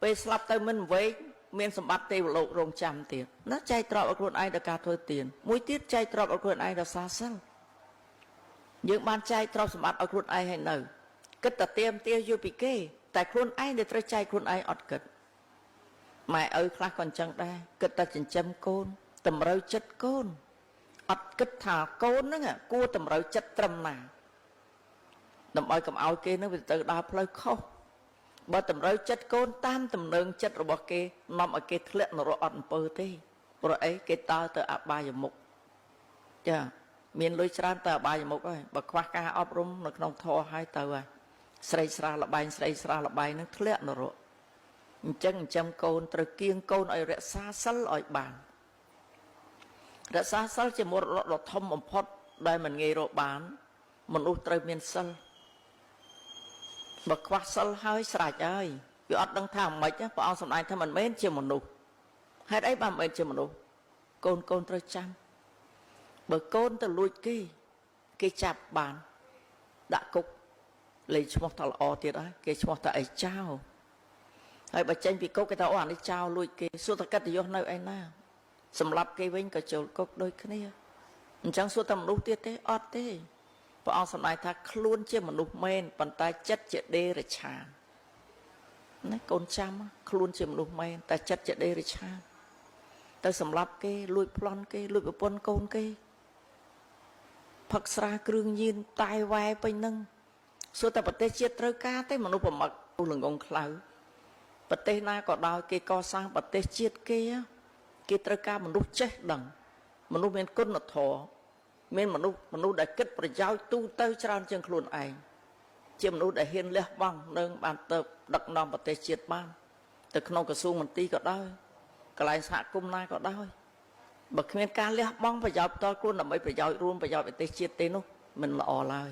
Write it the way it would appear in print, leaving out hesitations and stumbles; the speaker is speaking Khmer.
ពេលស្លាប់ទៅមិនវែងមានសម្បត្តិទេវលោករងចាំទៀតណាចែកទ្រព្យឲ្យខ្លួនឯងដល់ការធ្វើទានមួយទៀតចែកទ្រព្យឲ្យខ្លួនឯងដល់សាសិលយើងបានចែកទ្រព្យសម្បត្តិឲ្យខ្លួនឯងហើយនៅគិតតែទៀមទាយូរពីគេតែខ្លួនឯងដែលត្រូវចែកខ្លួនឯងអត់គិតម៉ែឪខ្លះក៏អញ្ចឹងដែរគិតតែចិញ្ចឹមកូនតម្រូវចិត្តកូនអត់គិតថាកូនហ្នឹងគួរតម្រូវចិត្តត្រឹមណាដើម្បីកុំឲ្យគេនឹងវាទៅដើរផ្លូវខុសបើតម្រូវចិត្តកូនតាមទំនើងចិត្តរបស់គេនាំឲ្យគេធ្លាក់នរកអត់អំពើទេព្រោះអីគេតើទៅអបាយមុខចាមានលុយច្រើនទៅអបាយមុខហើយបើខ្វះការអប់រំនៅក្នុងធម៌ហើយទៅហើយស្រីស្រះលបែងស្រីស្រះលបែងនឹងធ្លាក់នរកអញ្ចឹងចិញ្ចឹមកូនត្រូវគៀងកូនឲ្យរក្សាសិលឲ្យបានរក្សាសិលជាមរតកដ៏ធំបំផុតដែលមិនងាយរកបានមនុស្សត្រូវមានសិលបើខ្វះសិលហើយស្រេចហើយវាអត់ដឹងថាម៉េចព្រះអង្គសម្ដែងថាមិនមែនជាមនុស្សហេតុអីបានមិនមែនជាមនុស្សកូនត្រូវចាំបើកូនទៅលួចគេចាប់បានដាក់គុកលេខឈ្មោះថាល្អទៀតហើយគេឈ្មោះថាអីចោលហើយបើចេញពីគុកគេថាអូអានេះចោលលួចគេសួរតកិត្តិយសនៅឯណាសម្រាប់គេវិញក៏ចូលគុកដូចគ្នាអញ្ចឹងសួរតែមនុស្សទៀតទេអត់ទេព្រះអង្គសម្ដែងថាខ្លួនជាមនុស្សមែនប៉ុន្តែចិត្តជាដេរឆានណាកូនចាំខ្លួនជាមនុស្សមែនតែចិត្តជាដេរឆានទៅសម្រាប់គេលួចប្លន់គេលួចប្រពន្ធកូនគេផឹកស្រាគ្រឿងញៀនតែវ៉ែពេញហ្នឹងសួរតែប្រទេសជាតិត្រូវការទេមនុស្សប្រមឹកល្ងងខ្លៅប្រទេសណាក៏ដោយគេកសាងប្រទេសជាតិគេត្រូវការមនុស្សចេះដឹងមនុស្សមានគុណធម៌មានមនុស្សដែលគិតប្រយោជន៍ទូទៅច្រើនជាងខ្លួនឯងជាមនុស្សដែលហ៊ានលះបង់នឹងបានទៅដឹកនាំប្រទេសជាតិបានទៅក្នុងក្រសួងមន្ទីរក៏ដោយកន្លែងសហគមន៍ណាក៏ដោយបើគ្មានការលះបង់ប្រយោជន៍ផ្ទាល់ខ្លួនដើម្បីប្រយោជន៍រួមប្រយោជន៍ប្រទេសជាតិទេនោះមិនល្អឡើយ